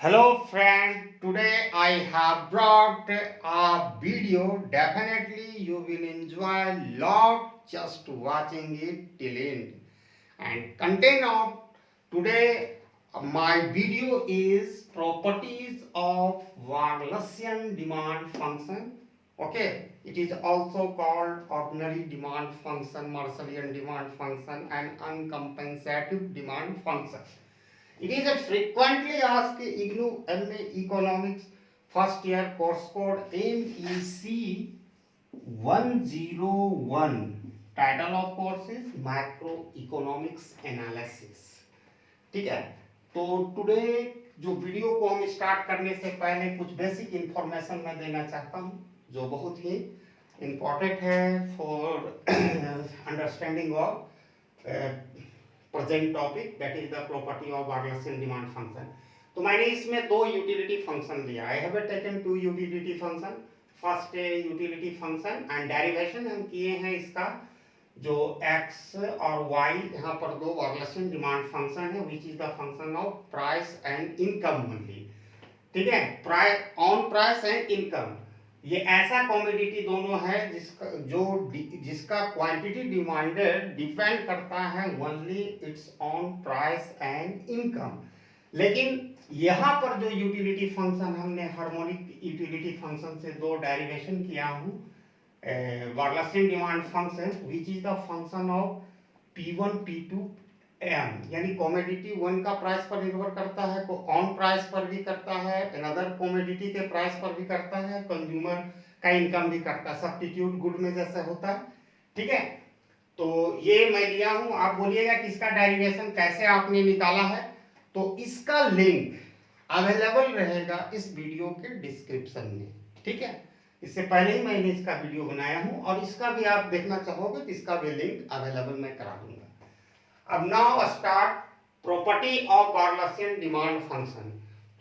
Hello friend, today I have brought a video. Definitely you will enjoy lot just watching it till end. And content of today my video is properties of Wallacian demand function. Okay, it is also called ordinary demand function, Marshallian demand function and uncompensative demand function. It is a frequently asked IGNOU MA Economics first year course code MEC 101. Title of course is Macroeconomics Analysis. ठीक है, तो today जो video को हम start करने से पहले कुछ बेसिक इंफॉर्मेशन मैं देना चाहता हूँ जो बहुत ही इम्पोर्टेंट है for understanding of present topic that is the property of Walrasian demand function. तो मैंने इसमें दो यूटिलिटी फंक्शन लिया। I have taken two utility function. First utility function and derivation हम किए हैं इसका जो x और y यहाँ पर दो वार्नसियन डिमांड फंक्शन है which is the function of price and income only. ठीक है, price on price and income ये ऐसा कॉमोडिटी दोनों है जिसका क्वांटिटी डिमांडेड डिपेंड करता है only its on price and income. लेकिन यहाँ पर जो यूटिलिटी फंक्शन हमने हार्मोनिक यूटिलिटी फंक्शन से दो डेरिवेशन किया हूँ Walrasian demand function which is the function of P1 P2 M, यानी कॉमोडिटी वन का प्राइस पर निर्भर करता है, ऑन प्राइस पर भी करता है, अनदर कॉमोडिटी के प्राइस पर भी करता है, कंज्यूमर का इनकम भी करता है, सब्स्टिट्यूट गुड में जैसे होता है। ठीक है, तो ये मैं लिया हूं। आप बोलिएगा कि इसका डेरिवेशन कैसे आपने निकाला है, तो इसका लिंक अवेलेबल रहेगा इस वीडियो के डिस्क्रिप्शन में। ठीक है, इससे पहले ही मैंने इसका वीडियो बनाया हूं और इसका भी आप देखना चाहोगे तो इसका भी लिंक अवेलेबल मैं करा दूंगा। अब now start property of Walrasian demand function.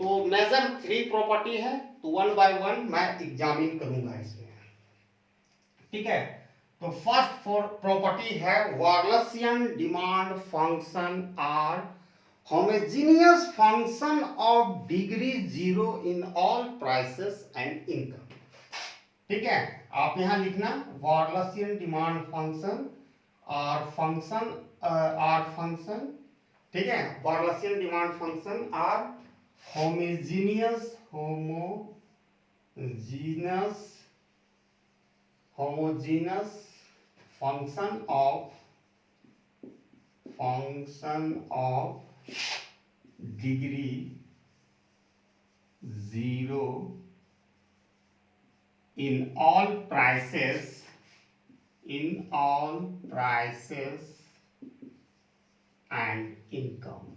तो मेजर थ्री प्रॉपर्टी है, तो वन बाय वन मैं एग्जामिन करूंगा इसमें। ठीक है, तो फर्स्ट फॉर प्रॉपर्टी है Walrasian demand function are homogeneous function of degree zero in all prices and income. ठीक है, आप यहां लिखना Walrasian demand function are function ठीक है, Walrasian demand function are homogeneous function of degree zero in all prices and income।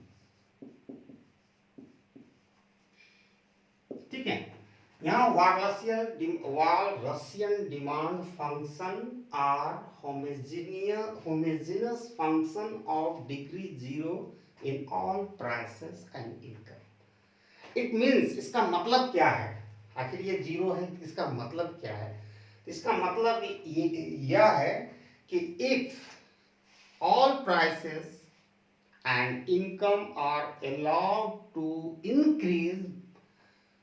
ठीक है, यहाँ Walrasian demand function are homogeneous function of degree zero in all prices and income. It means इसका मतलब क्या है, आखिर ये जीरो है, इसका मतलब क्या है? इसका मतलब यह है कि if all prices and income are allowed to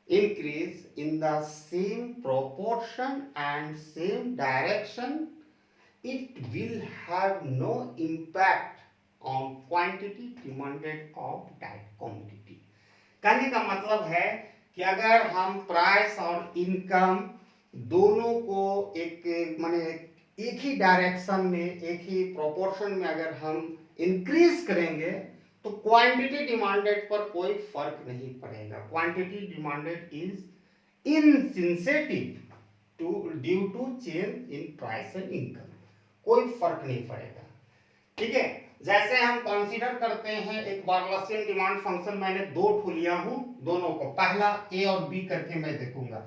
increase in the same proportion and same direction, it will have no impact on quantity demanded of that commodity। कहने का मतलब है कि अगर हम प्राइस और इनकम दोनों को एक ही डायरेक्शन में, एक ही प्रोपोर्शन में अगर हम इंक्रीज करेंगे तो क्वांटिटी डिमांडेड पर कोई फर्क नहीं पड़ेगा। Quantity demanded is insensitive due to change in price and income, कोई फर्क नहीं पड़ेगा। ठीक है, जैसे हम कंसीडर करते हैं एक वार्नसियन डिमांड फंक्शन, मैंने दो ठो लिया हूं, दोनों को पहला ए और बी करके मैं देखूंगा।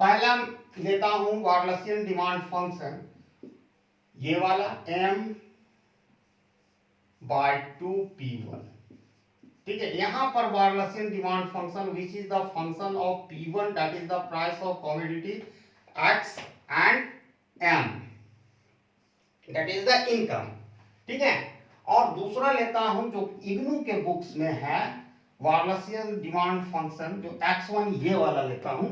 पहला लेता हूं वार्नसियन डिमांड फंक्शन ये वाला m by 2p1। ठीक है, यहां पर Walrasian demand function which is the function of p1 that is the price of commodity x and m that is the income. ठीक है, और दूसरा लेता हूं जो इग्नू के बुक्स में है वार्लसियन डिमांड फंक्शन जो x1 ये वाला लेता हूं,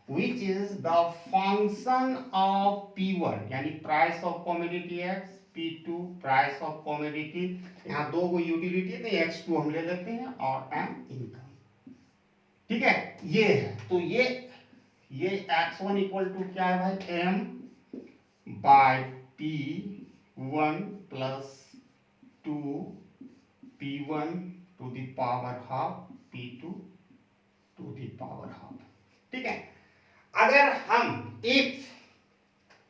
which is the function of P1 यानी price of commodity x, P2 price of commodity, यहाँ दो को यूटिलिटी तो x2 हम ले लेते हैं और m इनकम। ठीक है, ये है। तो ये x1 इक्वल टू क्या है भाई, m by P1 plus 2 P1 to the power half P2 to the power half. ठीक है, अगर हम इफ,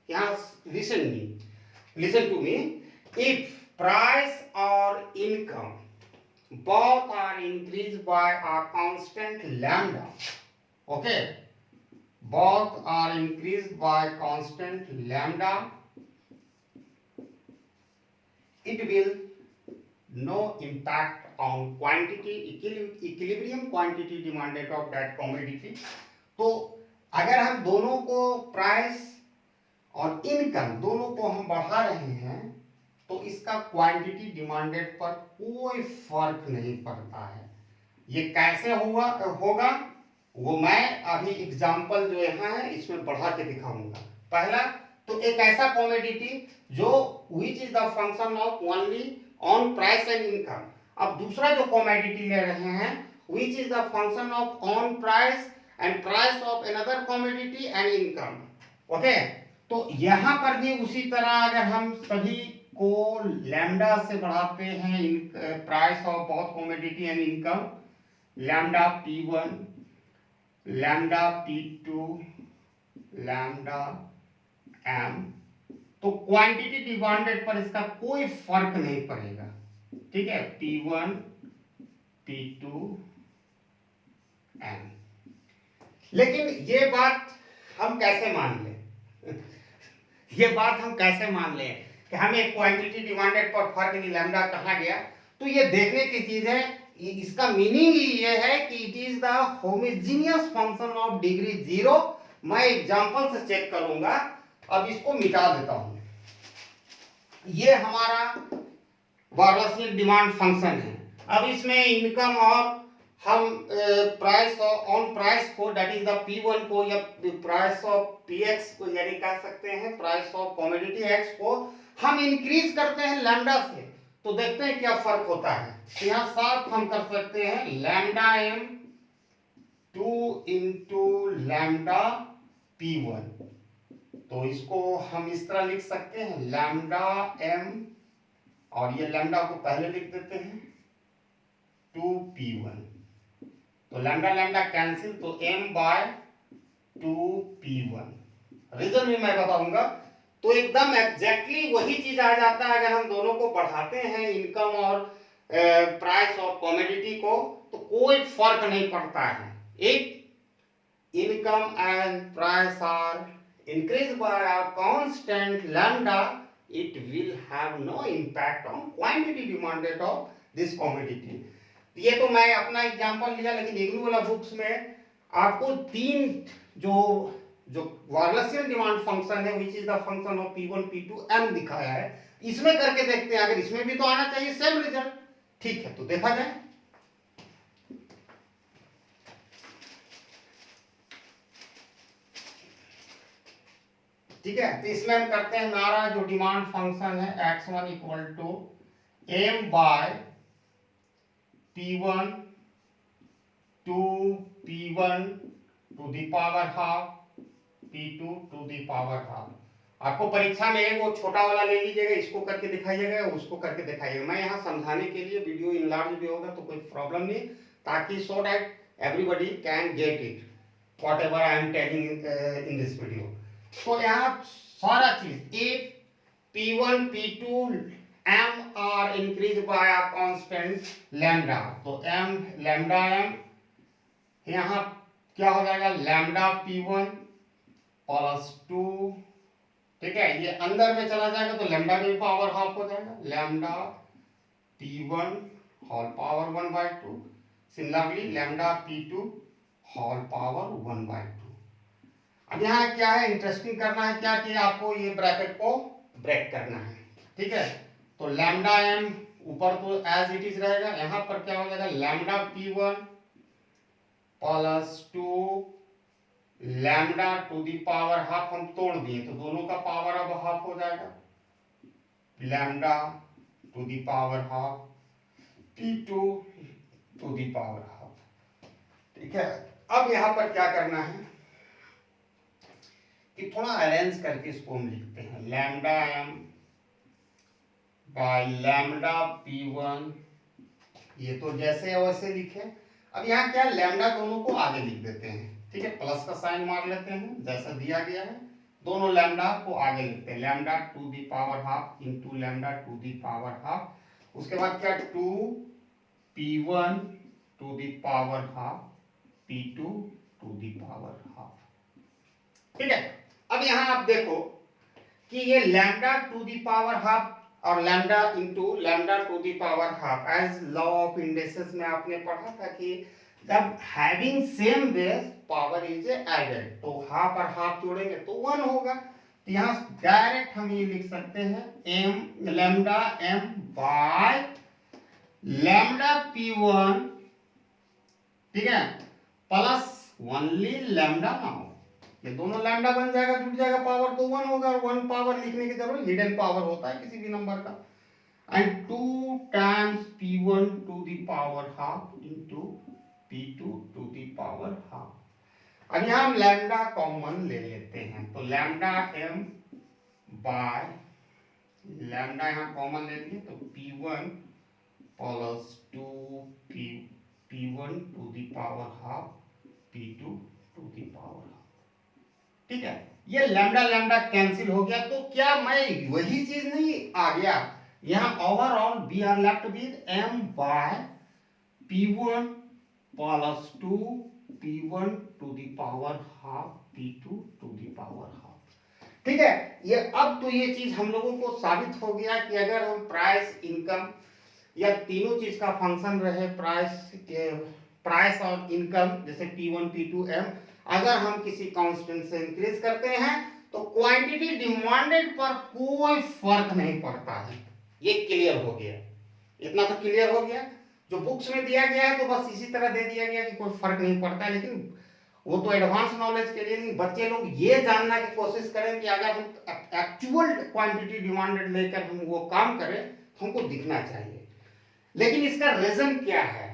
यहां listen to me, if price और income both are increased by a constant lambda, okay, both are increased by constant lambda, it will no impact on quantity, equilibrium quantity demanded of that commodity। तो अगर हम दोनों को price और income दोनों को हम बढ़ा रहे हैं तो इसका क्वांटिटी डिमांडेड पर कोई फर्क नहीं पड़ता है। ये कैसे होगा वो मैं अभी एग्जांपल जो यहाँ है इसमें बढ़ा के दिखाऊंगा। पहला तो एक ऐसा कमोडिटी जो विच is the function of only on price and income. अब दूसरा जो कमोडिटी ले रहे हैं which is the function of own price and price of another commodity and income. Okay, तो यहाँ पर भी उसी तरह अगर हम सभी को लैम्डा से बढ़ाते हैं, price of both commodity and income, lambda P1, lambda P2, lambda M, तो क्वांटिटी डिमांडेड पर इसका कोई फर्क नहीं पड़ेगा। ठीक है, P1 P2 M। लेकिन ये बात हम कैसे मान लें ये बात हम कैसे मान लें कि हमें क्वांटिटी डिमांडेड पर फर्क नहीं, लैम्डा कहाँ गया? तो ये देखने की चीज है, इसका मीनिंग ही ये है कि it is the homogeneous function of degree 0। मैं एग्जांपल से चेक करूंगा, अब इसको मिटा देता हूं। ये हमारा वार्लसियन डिमांड फंक्शन है। अब इसमें इनकम और हम प्राइस ऑन प्राइस को दैट इज द P1 को या प्राइस ऑफ Px को यानी कह सकते हैं प्राइस ऑफ कमोडिटी x को हम इंक्रीज करते हैं लैम्डा से, तो देखते हैं क्या फर्क होता है। तो यहाँ साफ हम कर सकते हैं lambda m 2 into lambda P1, तो इसको हम इस तरह लिख सकते हैं लैम्डा m, और ये लैम्डा को पहले लिख देते हैं 2P1, तो लैम्डा लैम्डा कैंसिल, तो m बाय 2P1। रीजन भी मैं बताऊंगा। तो एकदम एग्जैक्टली वही चीज आ जाता है अगर हम दोनों को बढ़ाते हैं, इनकम और प्राइस ऑफ कमोडिटी को, तो कोई फर्क नहीं पड़ता है। If income and price are increased by a constant lambda, it will have no impact on quantity demanded of this commodity। ये तो मैं अपना एग्जांपल लिया, लेकिन इग्नू वाला बुक्स में आपको तीन जो वार्लसियन डिमांड फंक्शन है which is the function of P1 P2 M दिखाया है, इसमें करके देखते हैं, अगर इसमें भी तो आना चाहिए सेम रिजल्ट। ठीक है, तो देखा जाए। ठीक है, तो इसमें हम करते हैं हमारा जो डिमांड फंक्शन है x1 equal to m by P1 2P1 to the power half P2 to the power half. आपको परीक्षा में वो छोटा वाला ले लीजिएगा, इसको करके दिखाइएगा, उसको करके दिखाइएगा। मैं यहाँ समझाने के लिए वीडियो इनलार्ज भी होगा तो कोई प्रॉब्लम नहीं, ताकि so that everybody can get it whatever I am telling in this video. तो यहाँ सारा चीज if P1 P2 M are increased by a constant lambda, तो M lambda M, यहाँ क्या हो जाएगा लैम्डा P1 प्लस 2। ठीक है, ये अंदर में चला जाएगा तो लैम्डा भी पावर हाफ हो जाएगा, lambda P1 whole power 1/2, similarly lambda P2 whole power 1/2। अब यहाँ क्या है, इंटरेस्टिंग करना है क्या कि आपको ये ब्रैकेट को ब्रेक करना है। ठीक है, तो लैम्डा m ऊपर तो एज इट इज रहेगा, यहाँ पर क्या हो जाएगा lambda P1 plus 2 lambda to the power half, हम तोड़ दिए तो दोनों का पावर अब हाफ हो जाएगा, lambda to the power half P2 to the power half. ठीक है, अब यहां पर क्या करना है कि थोड़ा अरेंज करके इसको हम लिखते हैं, lambda m by lambda P1, ये तो जैसे है वैसे लिखे। अब यहाँ क्या लैम्डा दोनों को आगे लिख देते हैं, ठीक है, प्लस का साइन मार लेते हैं जैसा दिया गया है, दोनों लैम्डा को आगे लिखते हैं, lambda to the power half into lambda to the power half, उसके बाद क्या 2 P1 to the power half P2 to the power half. ठीक है, अब यहां आप देखो कि ये lambda to the power half और lambda into lambda to the power half, as law of indexes में आपने पढ़ा था कि जब having same base power is added, तो हाफ और हाफ जोड़ेंगे तो 1 होगा। तो यहाँ डायरेक्ट हम ये लिख सकते हैं m lambda m by lambda P1, ठीक है, प्लस ओनली लैम्डा नाउ, ये दोनों लैम्डा बन जाएगा, जुड़ जाएगा, पावर तो 1 होगा, और 1 पावर लिखने की जरूरत, हिडन पावर होता है किसी भी नंबर का, and 2 times P1 to the power half into P2 to the power half. अब यहाँ हम लैम्डा कॉमन ले लेते हैं, तो लैम्डा m बाय लैम्डा यहाँ कॉमन ले लिए तो P1 plus 2 P1 to the power half P2 to the power half. ठीक है, ये लैम्डा लैम्डा कैंसिल हो गया, तो क्या मैं वही चीज नहीं आ गया, यहाँ overall we are left with m by P1 plus 2 P1 to the power half P2 to the power half. ठीक है, ये अब तो ये चीज हम लोगों को साबित हो गया कि अगर हम प्राइस इनकम या तीनों चीज का फंक्शन रहे, प्राइस और इनकम, जैसे P1 P2 M, अगर हम किसी कांस्टेंट से इंक्रीज करते हैं तो क्वांटिटी डिमांडेड पर कोई फर्क नहीं पड़ता है। ये क्लियर हो गया, इतना तो क्लियर हो गया, जो बुक्स में दिया गया है तो बस इसी तरह दे दिया गया कि कोई फर्क नहीं पड़ता, लेकिन वो तो एडवांस नॉलेज के लिए नहीं, बच्चे लोग ये जानना की कोशिश करें कि अगर हम एक्चुअल क्वांटिटी डिमांडेड लेकर हम वो काम करें तो हमको दिखना चाहिए, लेकिन इसका रीजन क्या है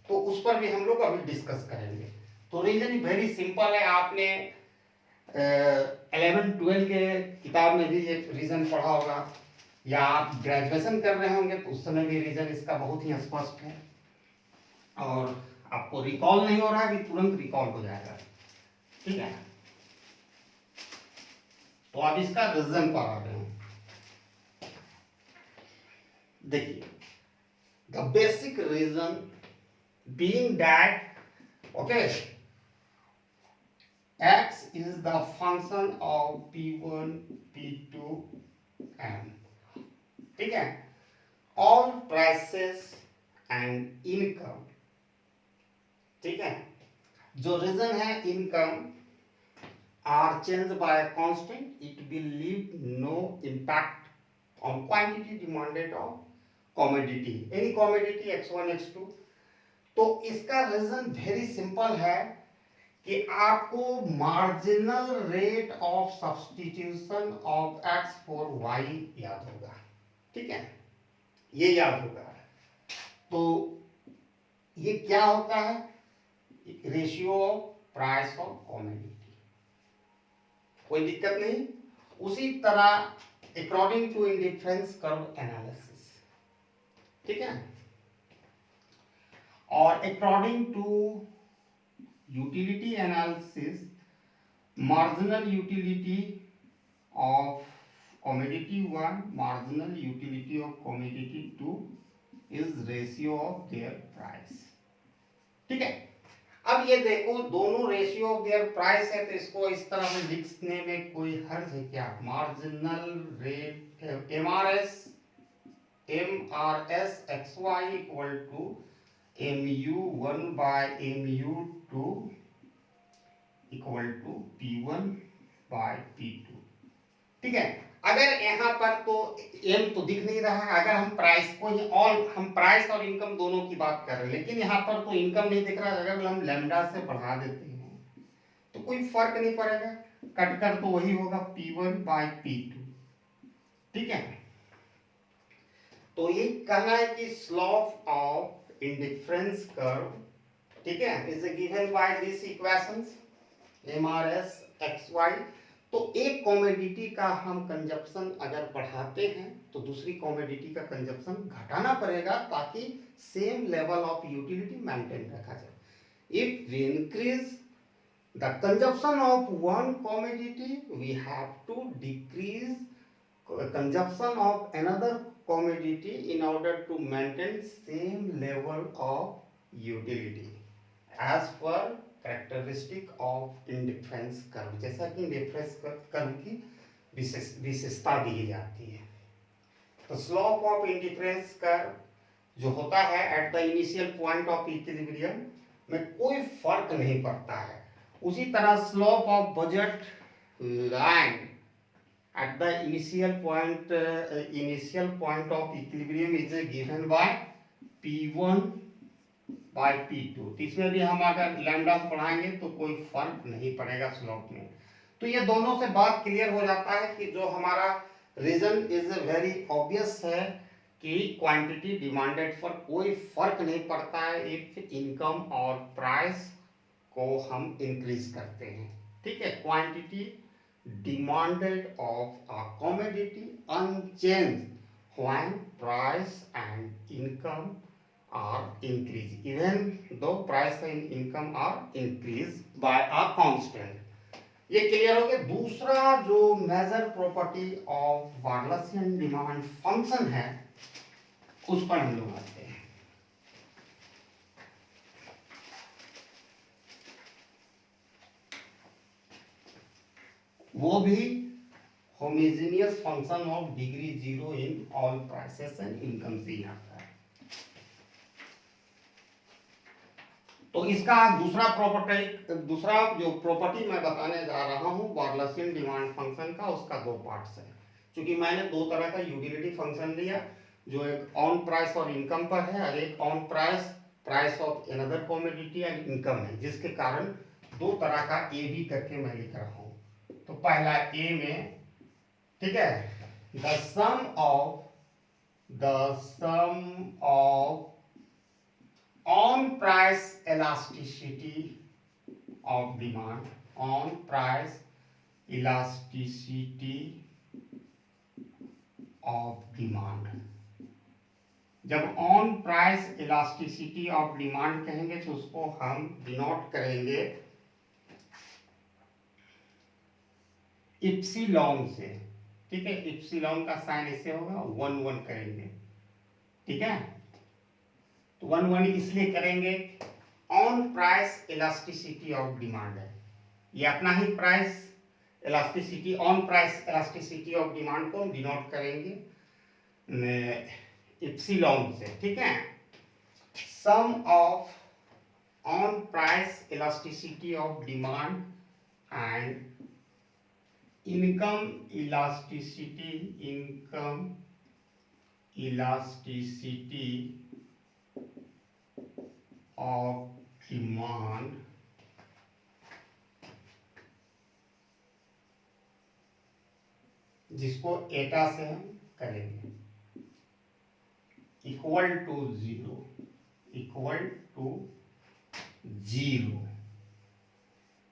तो उस पर भी हम लोग अभी डिस्कस करेंगे। तो रीजन वेरी सिंपल है, आपने 11-12 के किताब में भी ये रीजन पढ़ा होगा, या आप ग्रेजुएशन कर रहे होंगे तो उस समय भी रीजन इसका बहुत ही स्पष्ट है, और आपको रिकॉल नहीं हो रहा है, अभी तुरंत रिकॉल हो जाएगा। ठीक है, तो अब इसका रीजन पर आ रहे हैं। देखिए, the basic reason being that, okay, x is the function of P1 P2 M, ठीक है, all prices and income, ठीक है, जो रीजन है income are changed by a constant, it will leave no impact on quantity demanded of commodity, any commodity x1 x2। तो इसका reason very simple है कि आपको marginal rate of substitution of x for y याद होगा, ठीक है, ये याद होगा। तो ये क्या होता है, ratio of price of commodity, कोई दिक्कत नहीं। उसी तरह according to indifference curve analysis, ठीक है, और according to utility analysis, marginal utility of commodity 1 marginal utility of commodity 2 is ratio of their price. ठीक है, अब ये देखो दोनों रेशियो ऑफ देयर प्राइस है, तो इसको इस तरह से लिखने में कोई हर्ज है क्या, marginal rate MRS XY equal to MU1 by MU2 equal to P1 by P2। ठीक है, अगर यहाँ पर तो एम तो दिख नहीं रहा है, अगर हम प्राइस को ही हम प्राइस और इनकम दोनों की बात कर रहे हैं, लेकिन यहाँ पर तो इनकम नहीं दिख रहा है। अगर हम लैम्डा से बढ़ा देते हैं तो कोई फर्क नहीं पड़ेगा, कट कर तो वही होगा P1 बाय P2। ठीक है, तो ये कहना है कि स्लोप ऑफ इंडिफरेंस कर्व, ठीक है, is given by this equations MRS XY। तो एक कॉमोडिटी का हम कंजप्शन अगर बढ़ाते हैं तो दूसरी कॉमोडिटी का कंजप्शन घटाना पड़ेगा, ताकि same level of utility maintain रखा जाए। If we increase the consumption of one commodity, we have to decrease consumption of another commodity in order to maintain same level of utility as per characteristic of indifference curve। जैसा कि indifference curve की विशेषता दी जाती है। तो slope of indifference curve जो होता है at the initial point of equilibrium में कोई फर्क नहीं पड़ता है। उसी तरह slope of budget line at the initial point of equilibrium is given by P1 by P2। तो इसमें भी हम अगर लैम्डा पढ़ाएंगे तो कोई फर्क नहीं पड़ेगा स्लोप में। तो ये दोनों से बात क्लियर हो जाता है कि जो हमारा रीजन इज वेरी ऑब्वियस है कि क्वांटिटी डिमांडेड फॉर कोई फर्क नहीं पड़ता है इफ इनकम और प्राइस को हम इंक्रीज करते हैं। ठीक है, quantity demanded of a commodity unchange when price and income are increase, even though price and income are increase by a constant. ये क्लियर हो गया। दूसरा जो major property of Walrasian demand function है उस पर हम लोग आते हैं। वो भी homogeneous function of degree 0 in all prices and income से आता है। तो इसका दूसरा जो प्रॉपर्टी मैं बताने जा रहा हूं वार्लसियन डिमांड फंक्शन का, उसका दो पार्ट्स है। क्योंकि मैंने दो तरह का यूटिलिटी फंक्शन लिया, जो एक ऑन प्राइस और इनकम पर है और एक on price of another commodity and income है, जिसके कारण दो तरह का ए बी करके मैं लिख रहा हूं। तो पहला ए में, ठीक है, the sum of own price elasticity of demand, own price elasticity of demand. जब own price elasticity of demand कहेंगे तो उसको हम डिनोट करेंगे इप्सिलॉन से। ठीक है, इप्सिलॉन का साइन ऐसे होगा 1 1 करेंगे। ठीक है, तो 1 1 इसलिए करेंगे, own price elasticity of demand है, ये अपना ही price elasticity, own price elasticity of demand को हम डिनोट करेंगे इप्सिलॉन से। ठीक है, sum of own price elasticity of demand and income elasticity of demand जिसको एटा से हम करेंगे इक्वल टू जीरो।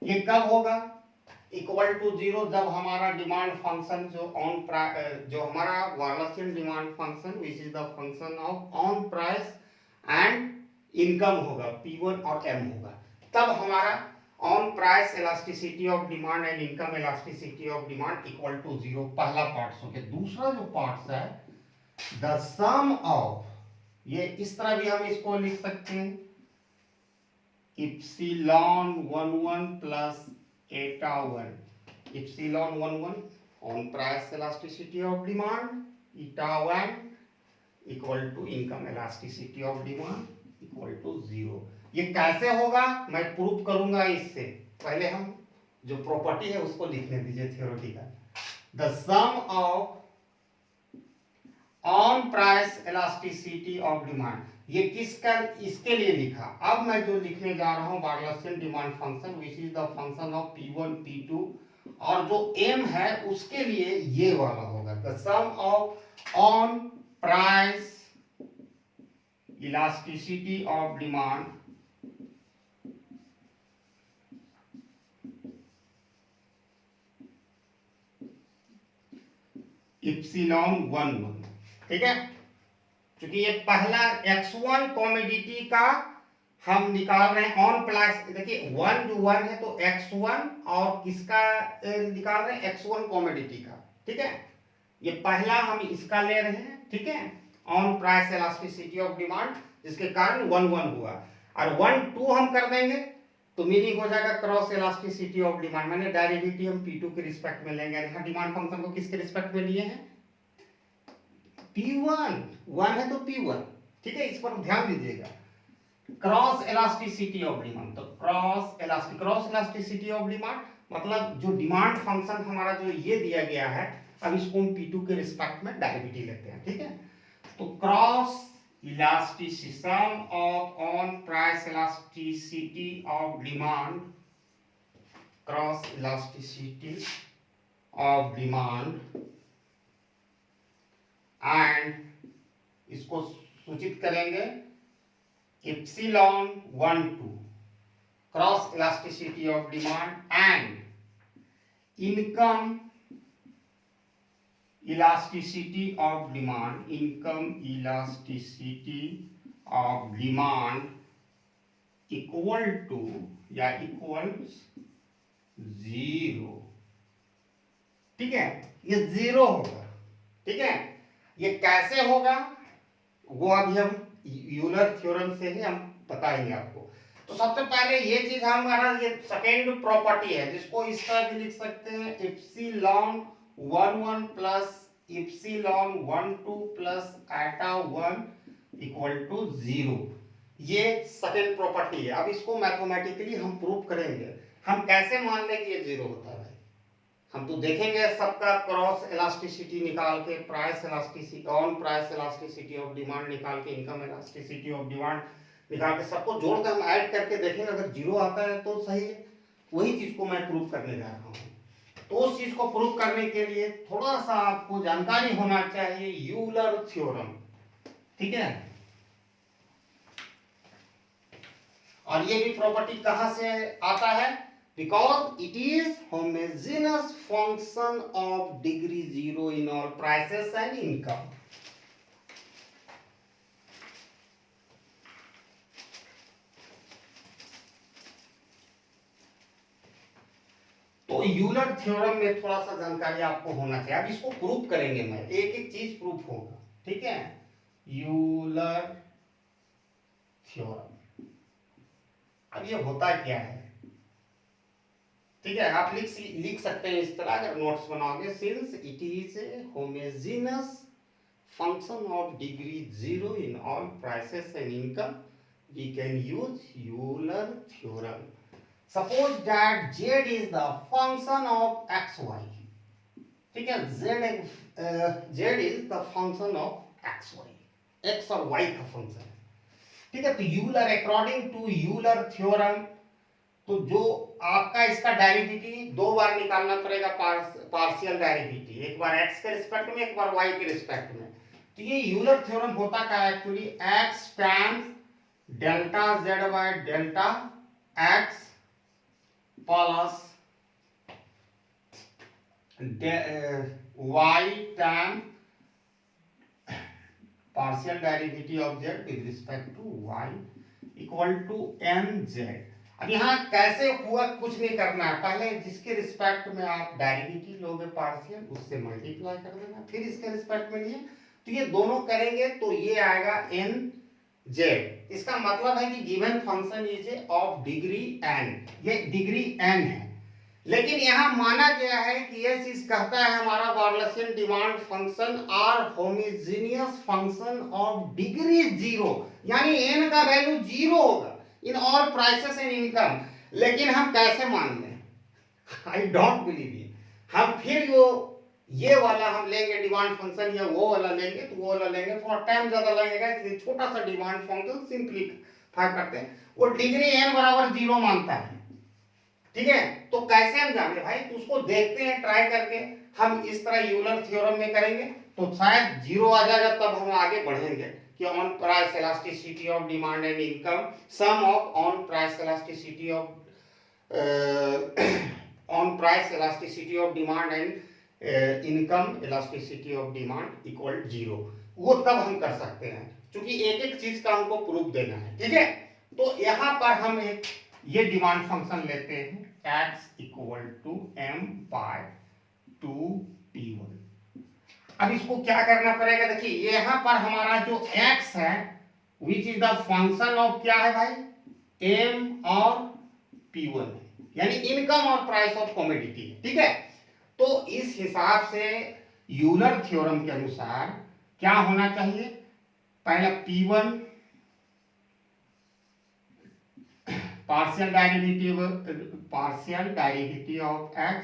ये कब होगा इक्वल टू जीरो? जब हमारा डिमांड फंक्शन जो हमारा Walrasian demand function which is the function of own price and income होगा, P1 और M होगा, तब हमारा own price elasticity of demand and income elasticity of demand equal to zero. पहला पार्ट हो गया। दूसरा जो पार्ट है द सम ऑफ, ये इस तरह भी हम इसको लिख सकते हैं, epsilon 11 plus eta 1, epsilon 11 own price elasticity of demand, eta 1 equal to income elasticity of demand equal to zero. ये कैसे होगा मैं प्रूफ करूंगा। इससे पहले हम जो प्रॉपर्टी है उसको लिखने दीजिए theoretical. The sum of own price elasticity of demand, ये किसका, इसके लिए लिखा। अब मैं जो लिखने जा रहा हूं Walrasian demand function which is the function of P1 P2, और जो m है उसके लिए ये वाला होगा the sum of own price elasticity of demand epsilon 1 ठीक है। क्योंकि ये पहला x1 कॉमोडिटी का हम निकाल रहे हैं ऑन प्राइस, देखिए 1 जो 1 है तो x1 और किसका निकाल रहे हैं x1 कॉमोडिटी का, ठीक है। ये पहला हम इसका ले रहे हैं, ठीक है, on price elasticity of demand, जिसके कारण 1 1 हुआ, और 1 2 हम कर देंगे तो मीनिंग हो जाएगा क्रॉस इलास्टिसिटी ऑफ डिमांड, मैंने डेरिवेटिव हम P2 के रिस्पेक्ट में लेंगे। यहाँ डिमांड फंक्शन को किसके रिस्पेक्ट में लिए हैं, P1, 1 है तो P1, ठीक है, इस पर ध्यान दीजिएगा। क्रॉस इलास्टिसिटी ऑफ डिमांड, तो क्रॉस इलास्टिसिटी ऑफ डिमांड मतलब जो डिमांड फंक्शन हमारा जो ये दिया गया है, अब इसको हम P2 के रिस्पेक्ट में डेरिवेटिव लेते हैं, ठीक है। तो cross elasticity sum of own price elasticity of demand, cross elasticity of demand and इसको सूचित करेंगे epsilon 1 2 cross elasticity of demand and income elasticity of demand, income elasticity of demand equal to या equals 0, ठीक है, ये 0 होगा, ठीक है। ये कैसे होगा वो अभी हम यूलर थ्योरम से ही हम बताएंगे आपको। तो सबसे पहले ये चीज हमारा ये सेकेंड प्रॉपर्टी है, जिसको इस तरह भी लिख सकते हैं epsilon 1 1 plus epsilon 1 2 plus eta 1 equal to 0। ये सेकेंड प्रॉपर्टी है। अब इसको मैथमेटिकली हम प्रूव करेंगे। हम कैसे मान लें कि ये 0 होता है भाई, हम तो देखेंगे सबका क्रॉस इलास्टिसिटी निकाल के, price elasticity own price elasticity of demand निकाल के, इनकम इलास्टिसिटी ऑफ डिमांड निकाल के, सबको जोड़ कर हम ऐड करके देखेंगे, अगर 0 आता है तो सही है। वही चीज को मैं प्रूव करने जा रहा हूँ। तो उस चीज को प्रूव करने के लिए थोड़ा सा आपको जानकारी होना चाहिए यूलर थ्योरम, ठीक है। और ये भी प्रॉपर्टी कहां से आता है, because it is homogeneous function of degree 0 in all prices and income। तो यूलर थ्योरम में थोड़ा सा जानकारी आपको होना चाहिए। अब इसको प्रूफ करेंगे, मैं एक एक चीज प्रूफ होगा, ठीक है। यूलर थ्योरम, अब ये होता क्या है, ठीक है, आप लिख सकते हैं इस तरह अगर नोट्स बनाओगे, since it is a homogeneous function of degree 0 in all prices and income we can use Euler theorem. Suppose that z is the function of xy, ठीक है, z is the function of xy, x और y का function है, ठीक है। तो Euler according to Euler theorem, तो जो आपका इसका डेरिवेटिव 2 बार निकालना पड़ेगा, पार्शियल डेरिवेटिव, एक बार x के रिस्पेक्ट में, एक बार y के रिस्पेक्ट में। तो ये यूलर थ्योरम होता क्या है actually, x times delta z by delta x plus y time partial derivative of z with respect to y equal to mz। अब यहाँ कैसे हुआ कुछ नहीं करना है, पहले जिसके रिस्पेक्ट में आप डेरिवेटिव लोगे पार्शियल, उससे मल्टीप्लाई कर देना, फिर इसके रिस्पेक्ट में लिए, तो ये दोनों करेंगे तो ये आएगा nz। इसका मतलब है कि given function is of degree n, ये डिग्री n है। लेकिन यहाँ माना गया है कि ये चीज कहता है हमारा Walrasian demand function are homogeneous function of degree 0, यानी n का वैल्यू 0 होगा in all prices and income. लेकिन हम कैसे मान लें, आई डोंट बिलीव इट। हम फिर वो ये वाला हम लेंगे डिमांड फंक्शन या वो वाला लेंगे तो वो वाला लेंगे, थोड़ा टाइम ज्यादा लगेगा इसलिए छोटा सा डिमांड फंक्शन सिंपलीफाई करते हैं। वो डिग्री n बराबर 0 मानता है, ठीक है। तो कैसे हम जाने भाई, तो उसको देखते हैं ट्राई करके। हम इस तरह यूलर थ्योरम में करेंगे तो शायद 0 आ जाएगा, तब हम आगे बढ़ेंगे कि own price elasticity of demand and income, sum of own price elasticity of own price elasticity of demand and income elasticity of demand equal 0, वो तब हम कर सकते हैं, क्योंकि एक एक चीज का हमको प्रूफ देना है, ठीक है। तो यहां पर हम एक ये डिमांड फंक्शन लेते हैं x equal to m by 2p1। अब इसको क्या करना पड़ेगा, देखिए यहाँ पर हमारा जो x है which is the function of क्या है भाई, m और p1 है, यानी इनकम और प्राइस ऑफ कमोडिटी, ठीक है। तो इस हिसाब से यूलर थ्योरम के अनुसार क्या होना चाहिए, पहला p1 partial derivative of x,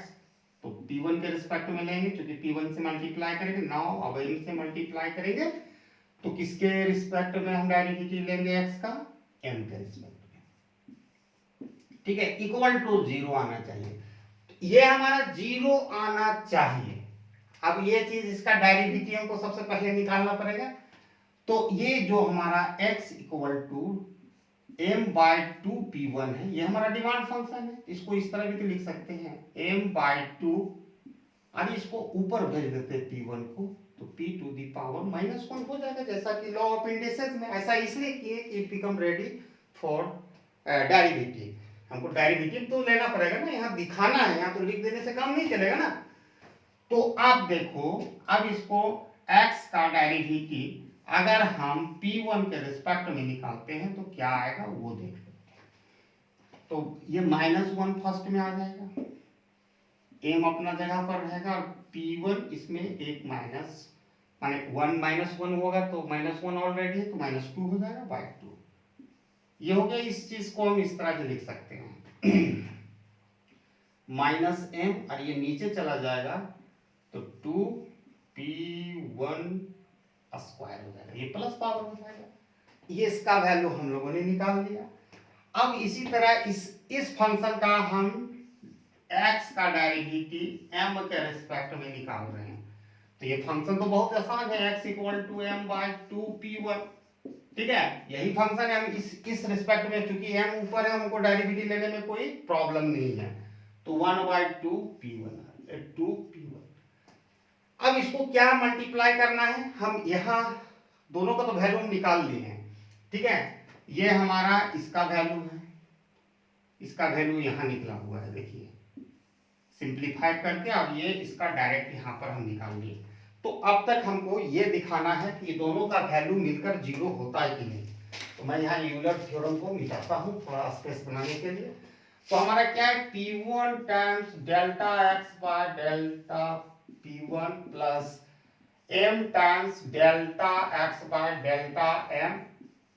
तो p1 के रिस्पेक्ट में लेंगे क्योंकि p1 से मल्टीप्लाई करेंगे, नाउ अब m से मल्टीप्लाई करेंगे तो किसके रिस्पेक्ट में हम डेरिवेटिव लेंगे x का, m के रिस्पेक्ट में, ठीक है। इक्वल टू 0 आना चाहिए, ये हमारा 0 आना चाहिए। अब ये चीज इसका डेरिवेटिव हमको सबसे पहले निकालना पड़ेगा, तो ये जो हमारा x equal to m by 2p1 है, ये हमारा डिमांड फंक्शन है, इसको इस तरह भी तो लिख सकते हैं m बाय 2, अब इसको ऊपर भेज देते हैं p1 को, तो p टू दी पावर -1 हो जाएगा, जैसा कि लॉ ऑफ इंडिसेस में। ऐसा इसलिए किए कि it become ready for derivative, हमको डेरिवेटिव तो लेना पड़ेगा ना, यहाँ दिखाना है, यहाँ तो लिख देने से काम नहीं चलेगा ना। तो आप देखो, अब इसको x का डेरिवेटिव अगर हम p1 के रिस्पेक्ट में निकालते हैं तो क्या आएगा वो देख लेते हैं। तो ये -1 फर्स्ट में आ जाएगा, m अपना जगह पर रहेगा और p1 इसमें एक माइनस, माने 1 -1 होगा तो -1 ऑलरेडी है तो -2 हो जाएगा बाय 2। ये हो गया, इस चीज को हम इस तरह से लिख सकते हैं -m और ये नीचे चला जाएगा तो 2p1 स्क्वायर हो जाएगा, ये प्लस पावर हो जाएगा, ये इसका वैल्यू हम लोगों ने निकाल लिया। अब इसी तरह इस फंक्शन का हम x का डेरिवेटिव m के रिस्पेक्ट में निकाल रहे हैं, तो ये फंक्शन तो बहुत आसान है, x equal to m by 2p1, ठीक है। यही फंक्शन है, हम इस रिस्पेक्ट में, चूंकि m ऊपर है हमको डेरिवेटिव लेने में कोई प्रॉब्लम नहीं है, तो 1 बाय 2p1। अब इसको क्या मल्टीप्लाई करना है, हम यहाँ दोनों का तो वैल्यू निकाल लिए हैं, ठीक है। ये हमारा इसका वैल्यू है, इसका वैल्यू यहाँ निकला हुआ है, देखिए सिंप्लीफाई करके, अब ये इसका डायरेक्ट यहाँ पर हम निकाल लिए। तो अब तक हमको ये दिखाना है कि दोनों का वैल्यू मिलकर 0 होता है कि नहीं। तो मैं यहाँ यूलर थ्योरम को मिटाता हूँ थोड़ा स्पेस बनाने के लिए। तो हमारा क्या है, p1 times delta x by delta p1 plus m times delta x by delta m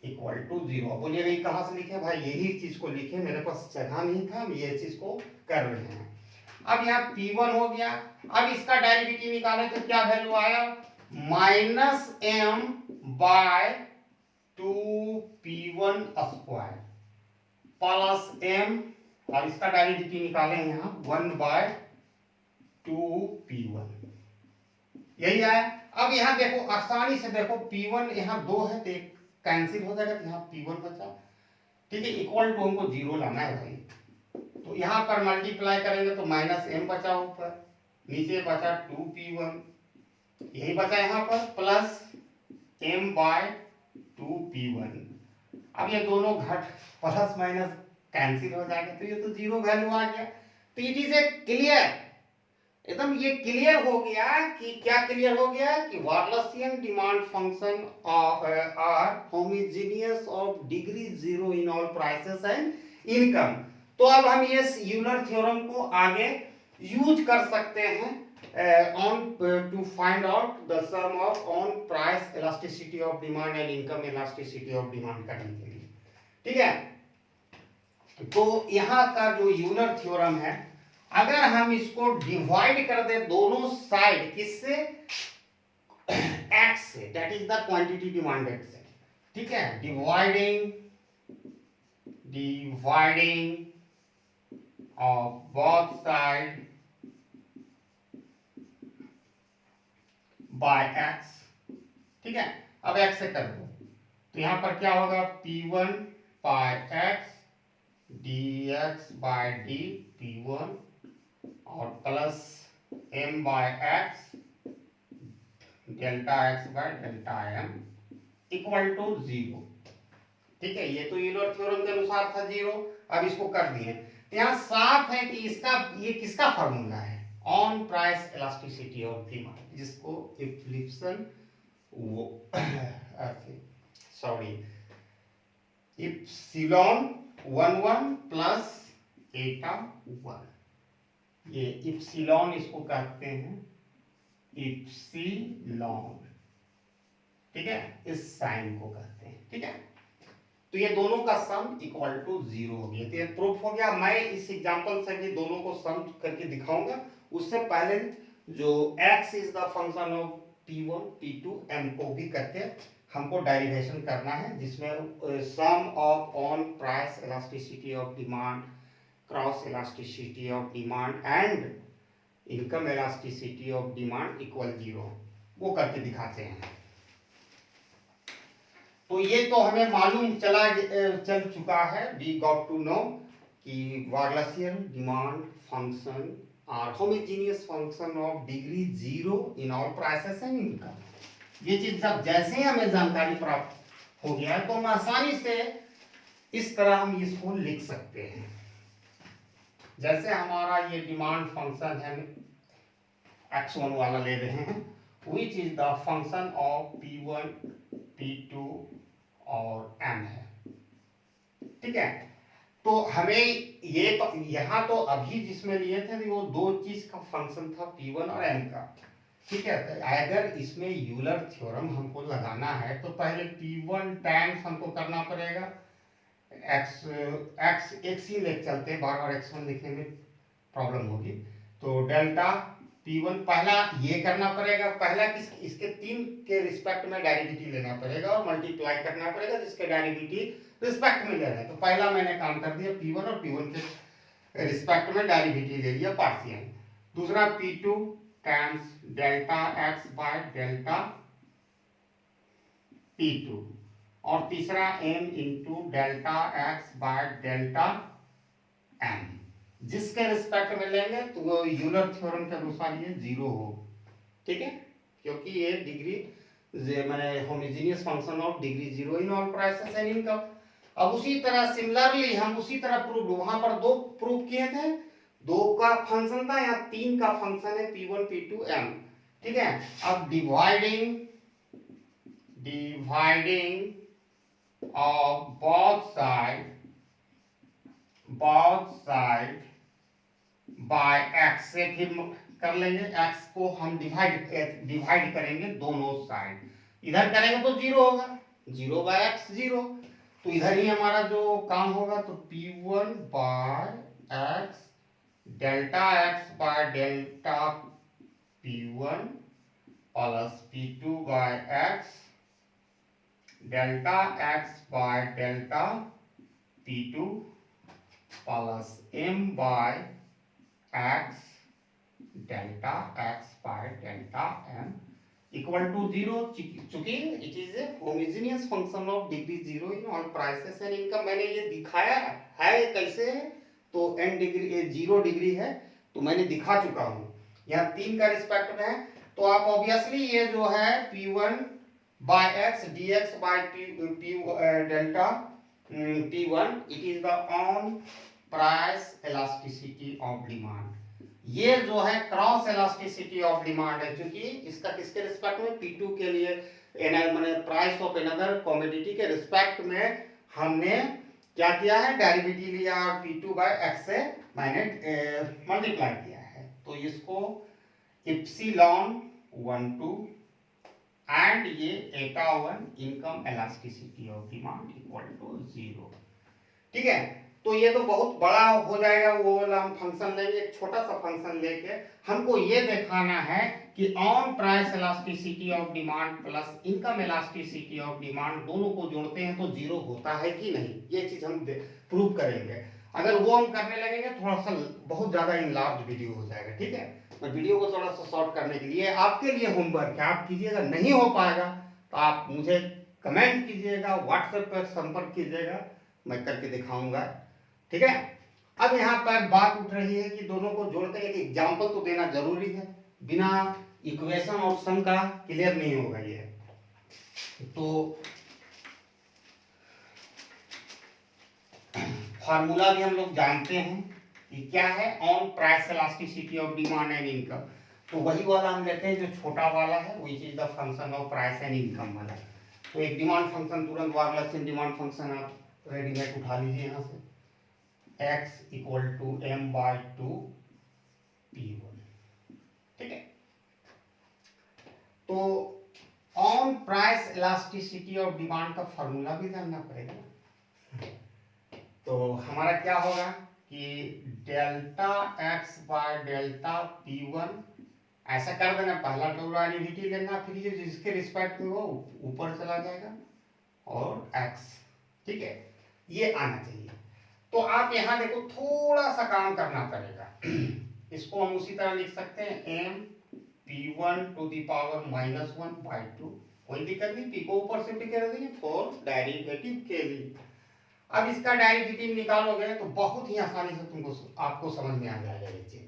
equal to 0। बोलिएगा ये कहाँ से लिखे भाई, यही चीज को लिखे, मेरे पास जगह नहीं था, हम ये चीज को कर रहे हैं। अब यहाँ p1 हो गया, अब इसका डेरिवेटिव निकालें तो क्या वैल्यू आया, -m by 2p1 square plus m, और इसका डेरिवेटिव निकालें यहाँ 1 बाय 2p1, यही आया। अब यहाँ देखो आसानी से देखो, p1 यहाँ 2 है तो एक कैंसिल हो जाएगा, तो यहाँ p1 बचा, ठीक है। इक्वल टू हमको 0 लाना है भाई, तो यहाँ पर मल्टीप्लाई करेंगे तो -m बचा ऊपर, नीचे बचा 2p1, यही बचा यहाँ पर प्लस m बाय 2p1। अब ये दोनों घट प्लस माइनस कैंसिल हो जाएगा, तो ये तो 0 वैल्यू आ गया। तो इट इज ए क्लियर, एकदम ये क्लियर हो गया कि क्या क्लियर हो गया कि Walrasian demand function are homogeneous of degree 0 in all prices and income. तो अब हम ये यूलर थ्योरम को आगे यूज कर सकते हैं on to find out the sum of own price elasticity of demand and income elasticity of demand करने के लिए, ठीक है। तो यहाँ का जो यूलर थ्योरम है, अगर हम इसको डिवाइड कर दे दोनों साइड किससे, एक्स से, that is the quantity demanded से, ठीक है, dividing of both side by x, ठीक है। अब एक्स से कर दो तो यहां पर क्या होगा, P1 by x dx by d P1 और plus m by x delta x by delta m equal to 0, ठीक है। ये तो यूलर थ्योरम के अनुसार था 0। अब इसको कर दिए तो यहाँ साफ है कि इसका ये किसका फार्मूला है, on price elasticity of demand, जिसको इप्सिलॉन वो सॉरी इप्सिलॉन 11 प्लस एटा 1, ये इप्सिलॉन इसको कहते हैं इप्सिलॉन, ठीक है, इस साइन को कहते हैं, ठीक है। तो ये दोनों का सम इक्वल टू 0 हो गया, तो ये प्रूफ हो गया। मैं इस एग्जांपल से भी दोनों को सम करके दिखाऊंगा, उससे पहले जो x is the function of P1 P2 m को भी करके हमको डेरिवेशन करना है, जिसमें sum of own price elasticity of demand, cross elasticity of demand and income elasticity of demand equal 0, वो करके दिखाते हैं। तो ये तो हमें मालूम चल चुका है, वी गॉट टू नो कि Walrasian demand function are homogeneous function of degree 0 in all prices and income. ये चीज जब जैसे ही हमें जानकारी प्राप्त हो गया तो हम आसानी से इस तरह हम इसको लिख सकते हैं। जैसे हमारा ये डिमांड फंक्शन है, x1 वाला ले रहे हैं, which is the function of P1 P2 और m है, ठीक है। तो हमें ये तो यहाँ तो अभी जिसमें लिए थे वो दो चीज का फंक्शन था, P1 और m का, ठीक है। तो अगर इसमें यूलर थ्योरम हमको लगाना है तो पहले P1 टाइम्स हमको करना पड़ेगा x ही लेके चलते, बार बार x1 लिखने में प्रॉब्लम होगी। तो डेल्टा P1 पहला ये करना पड़ेगा, पहला किस इसके 3 के रिस्पेक्ट में डेरिवेटिव लेना पड़ेगा और मल्टीप्लाई करना पड़ेगा जिसके डेरिवेटिव रिस्पेक्ट में ले रहे हैं। तो पहला मैंने काम कर दिया P1 और P1 के रिस्पेक्ट में डेरिवेटिव ले लिया पार्शियल। दूसरा P2 times delta x by delta P2 और तीसरा m into delta x by delta m, जिसके रिस्पेक्ट में लेंगे तो वो यूलर थ्योरम के अनुसार ये 0 हो, ठीक है, क्योंकि ये डिग्री माने homogeneous function of degree 0 in all prices and income. अब उसी तरह सिमिलरली हम उसी तरह प्रूफ, वहां पर 2 प्रूफ किए थे, 2 का फंक्शन था, यहाँ 3 का फंक्शन है P1 P2 m, ठीक है। अब dividing of both side by x से फिर कर लेंगे, x को हम डिवाइड करेंगे दोनों साइड, इधर करेंगे तो 0 होगा, 0 बाय x 0, तो इधर ही हमारा जो काम होगा। तो P1 by x delta x by delta P1 plus P2 by x delta x by delta P2 plus m by x delta x by delta m equal to 0, चूंकि it is a homogeneous function of degree 0 in all prices and income. मैंने ये दिखाया है ये कैसे है, तो n degree 0 degree है, तो मैंने दिखा चुका हूँ, यहाँ 3 का रिस्पेक्ट में है। तो आप ऑब्वियसली ये जो है P1 by x dx by delta P1 it is the own price elasticity of demand, ये जो है क्रॉस इलास्टिसिटी ऑफ डिमांड है, क्योंकि इसका किसके रिस्पेक्ट में, P2 के लिए माने प्राइस ऑफ अनदर कमोडिटी के रिस्पेक्ट में हमने क्या किया है, डेरिवेटिव लिया और P2 बाय x से मैंने मल्टीप्लाई किया है। तो इसको इप्सिलॉन 12 एंड ये eta 1 income elasticity of demand equal to 0, ठीक है। तो ये तो बहुत बड़ा हो जाएगा, वो वाला हम फंक्शन लेंगे, एक छोटा सा फंक्शन लेके हमको ये दिखाना है कि own price elasticity of demand plus income elasticity of demand दोनों को जोड़ते हैं तो जीरो होता है कि नहीं, ये चीज हम प्रूव करेंगे। अगर वो हम करने लगेंगे थोड़ा सा बहुत ज्यादा इनलार्ज वीडियो हो जाएगा, ठीक है। तो वीडियो को थोड़ा सा शॉर्ट करने के लिए आपके लिए होमवर्क है, आप कीजिएगा, नहीं हो पाएगा तो आप मुझे कमेंट कीजिएगा, व्हाट्सएप पर संपर्क कीजिएगा, मैं करके दिखाऊंगा, ठीक है। अब यहाँ पर बात उठ रही है कि दोनों को जोड़ते हैं, एक एग्जाम्पल तो देना जरूरी है, बिना इक्वेशन और सम का क्लियर नहीं होगा ये। तो फार्मूला भी हम लोग जानते हैं कि क्या है, on price elasticity of demand and income. तो वही वाला हम लेते हैं जो छोटा वाला है, which is the function of price and income वाला। तो एक डिमांड फंक्शन तुरंत वार्गलस डिमांड फंक्शन आप रेडीमेड उठा लीजिए यहाँ से, x equal to m by 2 p1, ठीक है। तो own price elasticity of demand का फॉर्मूला भी जानना पड़ेगा ना। तो हमारा क्या होगा कि delta x by delta p1, ऐसा कर देना, पहला डेरिवेटिव लेना, फिर ये जिसके रिस्पेक्ट में वो ऊपर चला जाएगा और x, ठीक है, ये आना चाहिए। तो आप यहाँ देखो थोड़ा सा काम करना पड़ेगा, इसको हम उसी तरह लिख सकते हैं m p1 to the power -1 by 2, कोई दिक्कत नहीं, p को ऊपर से कर देंगे फॉर डेरिवेटिव के लिए। अब इसका डेरिवेटिव निकालोगे तो बहुत ही आसानी से तुमको आपको समझ में आ जाएगा ये चीज,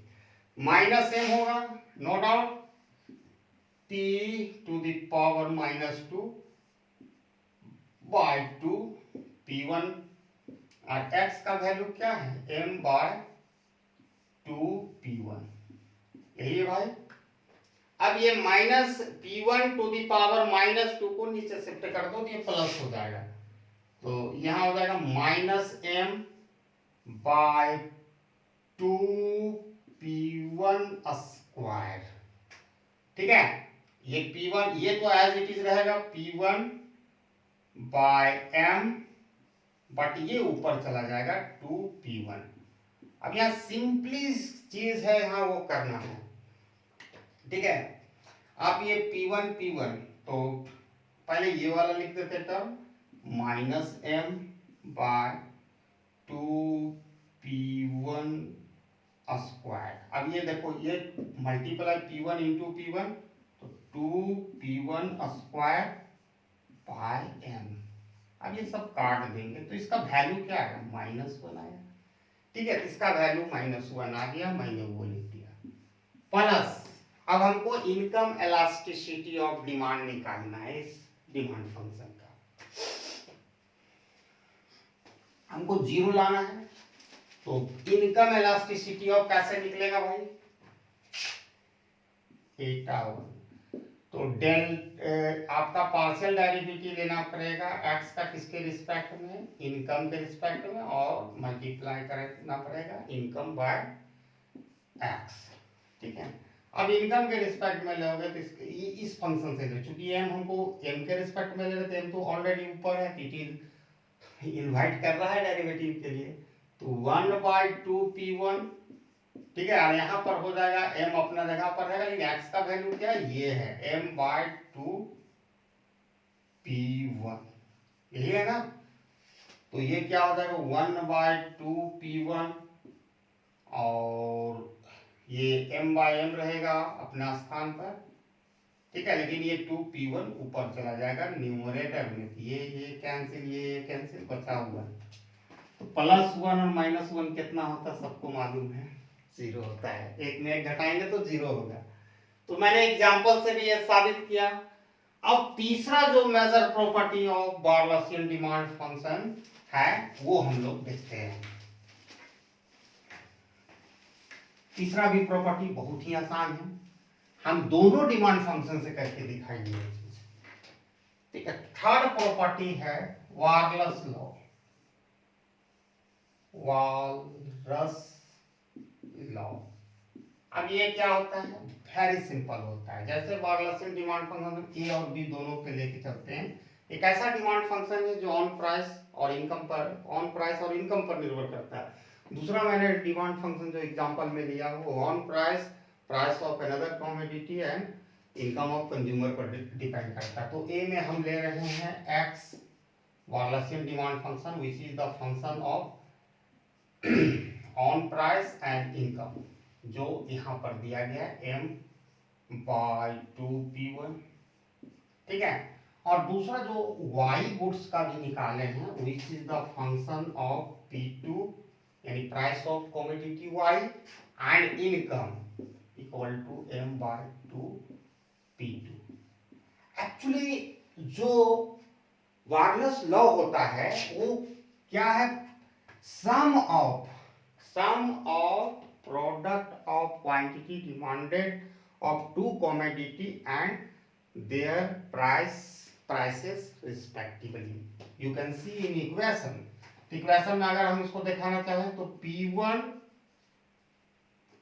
-m होगा no doubt, p to the power -2 by 2 p1, और x का वैल्यू क्या है m बाय 2 p1, यही है भाई। अब ये minus p1 to the power -2 को नीचे शिफ्ट कर दो तो ये प्लस हो जाएगा, तो यहां हो जाएगा -m बाय 2 p1 स्क्वायर, ठीक है। ये p1 ये तो एज इट इज रहेगा p1 बाय m, बट ये ऊपर चला जाएगा 2p1। अब यहाँ सिंपली चीज है यहाँ वो करना है, ठीक है। आप ये p1 तो पहले ये वाला लिख देते term -m by 2p1 square. अब ये देखो ये मल्टीप्लाई p1 इंटू p1 तो 2p1 स्क्वायर बाय m। अब ये सब काट देंगे तो इसका वैल्यू क्या है -1 आया, ठीक है, इसका वैल्यू -1 आ गया, मैंने वो लिख दिया, प्लस अब हमको इनकम इलास्टिसिटी ऑफ डिमांड निकालना है इस डिमांड फंक्शन का, हमको जीरो लाना है। तो इनकम इलास्टिसिटी ऑफ कैसे निकलेगा भाई, एटा 1, तो आपका पार्शियल डेरिवेटिव लेना पड़ेगा x का किसके रिस्पेक्ट में, इनकम के रिस्पेक्ट में, और मल्टीप्लाई करना पड़ेगा इनकम बाय x, ठीक है। अब इनकम के रिस्पेक्ट में लोगे तो इस फंक्शन से, चूंकि m हमको m के रिस्पेक्ट में ले रहे थे, m तो ऑलरेडी ऊपर है, इट इज इनवाइट कर रहा है डेरिवेटिव के लिए, तो 1 बाय 2 p1, ठीक है। और यहाँ पर हो जाएगा m अपना जगह पर रहेगा, लेकिन x का वैल्यू क्या है, ये है m बाय 2 p1, यही है ना। तो ये क्या हो जाएगा 1 बाय 2 p1, और ये m बाय m रहेगा अपना स्थान पर, ठीक है, लेकिन ये 2p1 ऊपर चला जाएगा न्यूमरेटर में, ये कैंसिल, ये कैंसिल, बचा हुआ तो +1 और -1 कितना होता है सबको मालूम है, 0 होता है, एक में एक घटाएंगे तो 0 होगा। तो मैंने एग्जांपल से भी ये साबित किया। अब तीसरा जो major property of Walrasian demand function है वो हम लोग देखते हैं। तीसरा भी प्रॉपर्टी बहुत ही आसान है, हम दोनों डिमांड फंक्शन से करके दिखाएंगे ये चीज, ठीक है। थर्ड प्रॉपर्टी है वार्गलस लॉ, वाल्रस लॉ। अब ये क्या होता है, वेरी सिंपल होता है, जैसे वार्गलसियन डिमांड फंक्शन ए और बी दोनों पे लेके चलते हैं, एक ऐसा डिमांड फंक्शन है जो ऑन प्राइस और इनकम पर, ऑन प्राइस और इनकम पर निर्भर करता है। दूसरा मैंने डिमांड फंक्शन जो एग्जांपल में लिया वो own price, price of another commodity and income of consumer पर डिपेंड करता है। तो ए में हम ले रहे हैं x Walrasian demand function which is the function of own price and income, जो यहाँ पर दिया गया है m/2p1, ठीक है। और दूसरा जो y गुड्स का भी निकाले हैं which is the function of p2 यानी price of commodity y and income equal to m/2p2। Actually जो वार्नर्स लॉ होता है वो क्या है, sum of product of quantity demanded of two commodity and their prices respectively। you can see in equation, equation में अगर हम इसको दिखाना चाहें तो P1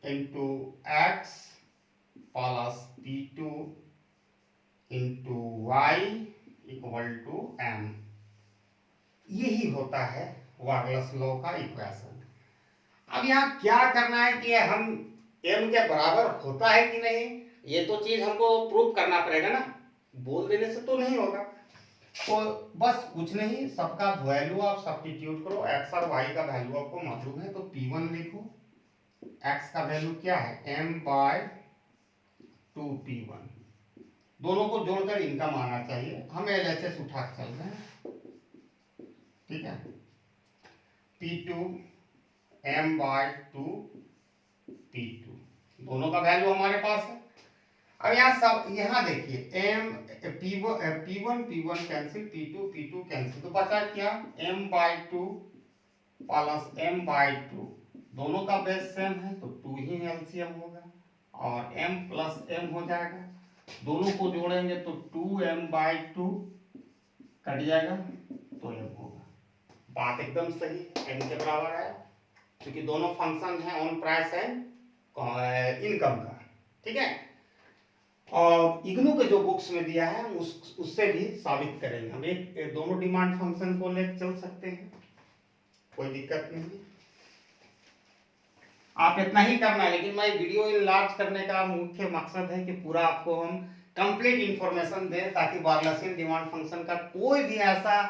into x plus P2 into y equal to m, यही होता है वार्नर्स लॉ का इक्वेशन। अब यहाँ क्या करना है कि हम m के बराबर होता है कि नहीं, ये तो चीज हमको प्रूव करना पड़ेगा ना, बोल देने से तो नहीं होगा। तो बस कुछ नहीं, सबका वैल्यू आप सब्स्टिट्यूट करो, x और y का वैल्यू आपको मालूम है तो P1 लिखो, x का वैल्यू क्या है m/2p1, दोनों को जोड़कर इनकम आना चाहिए, हम LHS उठा के चल रहे हैं, ठीक है। P2 m/2p2, दोनों का वैल्यू हमारे पास है। अब यहाँ देखिए P1 कैंसिल, P2 कैंसिल, तो बचा क्या m/2 प्लस m/2, दोनों का बेस सेम है तो 2 ही एलसीएम होगा और m प्लस m हो जाएगा, दोनों को जोड़ेंगे तो 2m/2 कट जाएगा तो m होगा। बात एकदम सही, m के बराबर है क्योंकि दोनों फंक्शन है ऑन प्राइस एंड इनकम का, ठीक है। और इग्नू के जो बुक्स में दिया है उससे भी साबित करेंगे हम, एक दोनों डिमांड फंक्शन को लेकर चल सकते हैं, कोई दिक्कत नहीं, आप इतना ही करना है। लेकिन मैं वीडियो इनलार्ज करने का मुख्य मकसद है कि पूरा आपको हम कंप्लीट इंफॉर्मेशन दें ताकि वार्नरसियन डिमांड फंक्शन का कोई भी ऐसा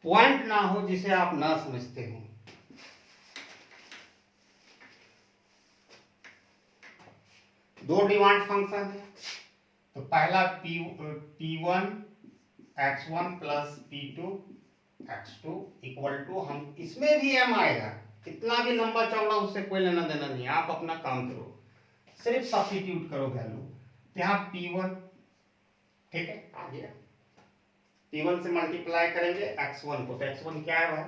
पॉइंट ना हो जिसे आप ना समझते हो। दो डिमांड फंक्शन है, तो पहला P1 x1 plus P2 x2 equal to, हम इसमें भी m आएगा, कितना भी लंबा चौड़ा उससे कोई लेना देना नहीं, आप अपना काम करो, सिर्फ सब्स्टिट्यूट करो वैल्यू। यहाँ P1, ठीक है, आ गया, P1 से मल्टीप्लाई करेंगे x1 को, तो x1 क्या है भाई,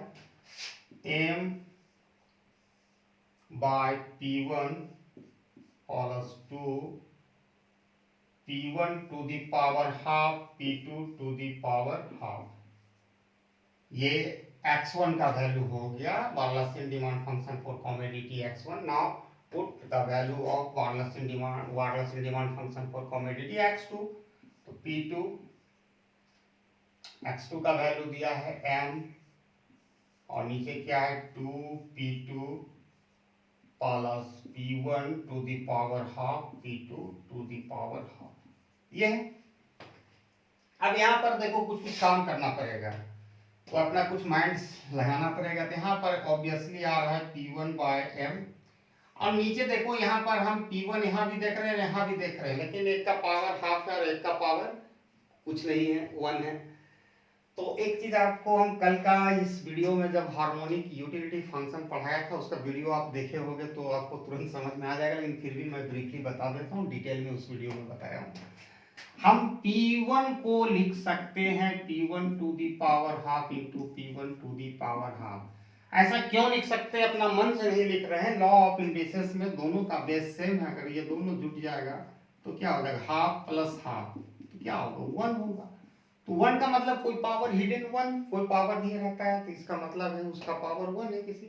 m/P1 plus 2 P1 to the power half P2 to the power half, ये x1 का वैल्यू हो गया Walrasian demand function for commodity x1। Now put the value of Walrasian demand function for commodity x2, तो P2 x2 का value दिया है m और नीचे क्या है 2P2 plus P1 to the power half P2 to the power half, ये है। अब यहाँ पर देखो कुछ काम करना पड़ेगा, तो अपना कुछ माइंड्स लगाना पड़ेगा। तो यहाँ पर ऑब्वियसली आ रहा है P1/m, और नीचे देखो यहाँ पर हम P1 यहाँ भी देख रहे हैं, यहाँ भी देख रहे हैं, लेकिन एक का पावर हाफ है और एक का पावर कुछ नहीं है, 1 है। तो एक चीज आपको हम कल का इस वीडियो में जब हार्मोनिक यूटिलिटी फंक्शन पढ़ाया था उसका वीडियो आप देखे होंगे तो आपको तुरंत समझ में आ जाएगा, लेकिन फिर भी मैं ब्रीफली बता देता हूँ, डिटेल में उस वीडियो में बताया हूँ। हम P1 को लिख सकते हैं P1 to the power half into P1 to the power half. ऐसा क्यों लिख सकते हैं, अपना मन से नहीं लिख रहे हैं, लॉ ऑफ इंडिसेस में दोनों का बेस सेम है, अगर ये दोनों जुट जाएगा तो क्या हो जाएगा, हाफ प्लस हाफ, तो क्या होगा 1 होगा। तो 1 का मतलब कोई पावर हिडन 1, कोई पावर नहीं रहता है, तो इसका मतलब है उसका पावर 1 है किसी।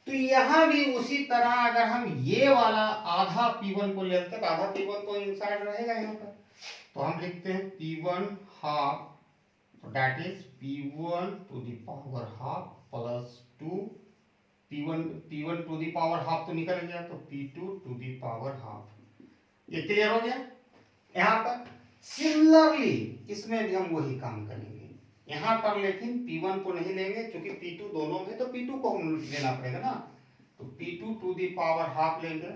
तो यहाँ भी उसी तरह अगर हम ये वाला आधा P1 को लेते हैं, आधा P1 तो इनसाइड रहेगा यहाँ पर, तो हम लिखते हैं P1 half So that is P1 to the power half plus 2 P1 to the power half तो निकल गया, तो P2 to the power half. ये क्लियर हो गया. यहाँ पर सिमिलरली इसमें भी हम वही काम करेंगे. यहाँ पर लेकिन P1 को नहीं लेंगे क्योंकि P2 दोनों में, तो P2 को हम लेना पड़ेगा ना. तो P2 to the power half लेंगे,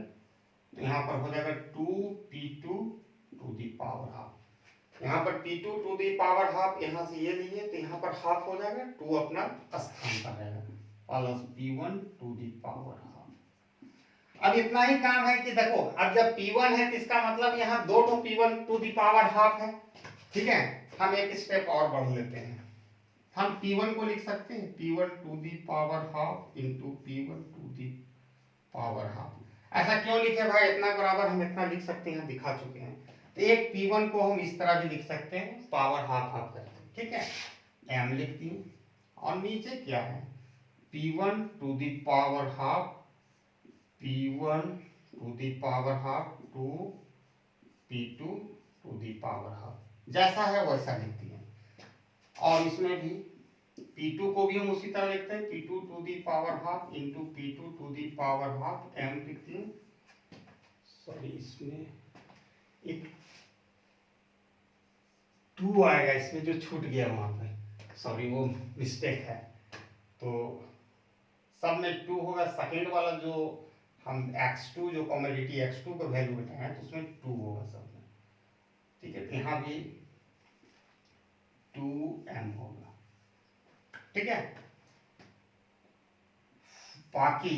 तो यहाँ पर हो जाएगा 2P2 to the power half. यहाँ पर P2 to the power half, यहाँ से ये लिए तो यहाँ पर हाफ हो जाएगा, 2 अपना स्थान पर रहेगा, plus P1 to the power half. अब इतना ही काम है कि देखो, अब जब P1 है तो इसका मतलब यहाँ 2 P1 to the power half है. ठीक है, हम एक स्टेप और बढ़ लेते हैं. हम P1 को लिख सकते हैं P1 to the power half into P1 to the power half. ऐसा क्यों लिखे भाई, इतना बराबर हम इतना लिख सकते हैं, दिखा चुके हैं. तो एक P1 को हम इस तरह भी लिख सकते हैं, पावर हाफ हाफ करके. ठीक है, m लिख दिए और नीचे क्या है, P1 to the power half, P1 to the power half to P2 to the power half. जैसा है वैसा लिखती हैं. और इसमें भी P2 को भी हम उसी तरह लिखते हैं, P2 to the power half into P2 to the power half, m लिखती हैं. सॉरी, इसमें एक 2 आएगा, इसमें जो छूट गया वहां पे, सॉरी वो मिस्टेक है. तो सब में 2 होगा. सेकेंड वाला जो हम x2 जो कॉमोडिटी x2 का वैल्यू बताए हैं, तो उसमें 2 होगा सब में. ठीक है, यहाँ भी 2m होगा. ठीक है, बाकी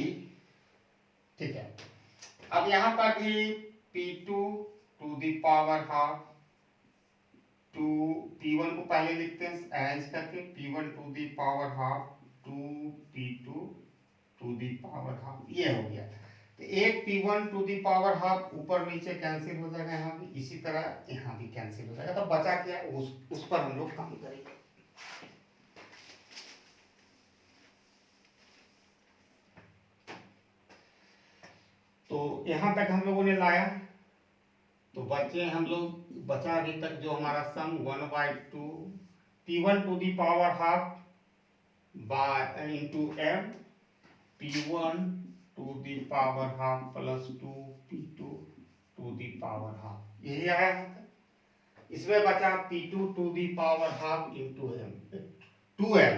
ठीक है. अब यहाँ पर भी P2 to the power half, to P1 को पहले लिखते हैं अरेंज करके, P1 to the power half 2P2 to the power half. ये हो गया. तो एक P1 to the power half ऊपर नीचे कैंसिल हो जाएगा, यहाँ भी इसी तरह यहाँ भी कैंसिल हो जाएगा. तो बचा क्या, उस पर हम लोग काम करेंगे. तो यहाँ तक हम लोगों ने लाया. तो बचे हम लोग, बचा अभी तक जो हमारा सम 1/2 P1 to the power half by into m, P1 to the power half plus 2P2 to the power half. यही आया. इसमें बचा P2 to the power half into m, 2m.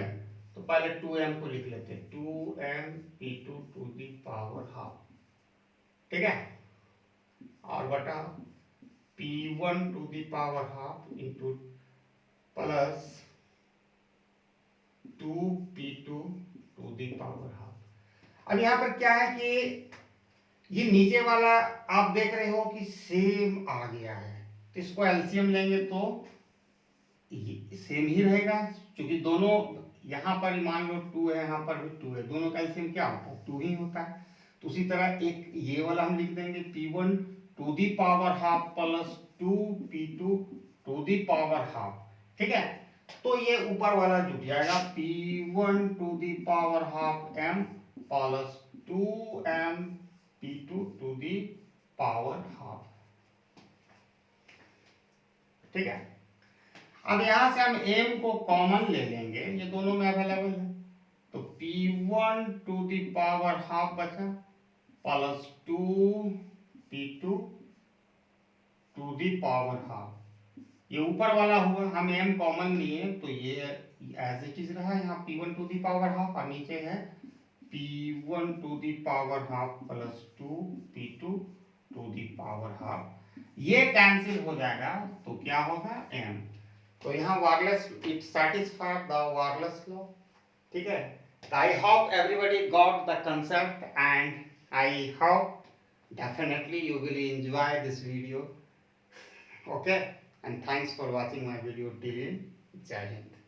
तो पहले 2m को लिख लेते हैं, 2m P2 to the power half. ठीक है, और बटा P1 to the power half into plus 2P2 to the power half. अब यहाँ पर क्या है कि ये नीचे वाला आप देख रहे हो कि सेम आ गया है, तो इसको एलसीएम लेंगे तो सेम ही रहेगा, क्योंकि दोनों यहाँ पर मान लो 2 है, यहाँ पर भी 2 है, दोनों का एलसीएम क्या होता है, 2 ही होता है. तो उसी तरह एक ये वाला हम लिख देंगे P1 to the power half plus 2P2 to the power half. ठीक है, तो ये ऊपर वाला जुट जाएगा P1 to the power half m plus 2m P2 to the power half. ठीक है, अब यहां से हम m को कॉमन ले लेंगे, ये दोनों में अवेलेबल है. तो P1 to the power half बचा plus 2P2 to the power half. ये ऊपर वाला हुआ, हम m कॉमन लिए तो ये एज इट इज रहा. यहाँ P1 to the power half और नीचे है P1 to the power half plus 2P2 to the power half. ये कैंसिल हो जाएगा तो क्या होगा, m. तो यहाँ wireless, it satisfy the wireless law. ठीक है, I hope everybody got the concept and I hope definitely you will enjoy this video. Okay, and thanks for watching my video till in. Jai Hind.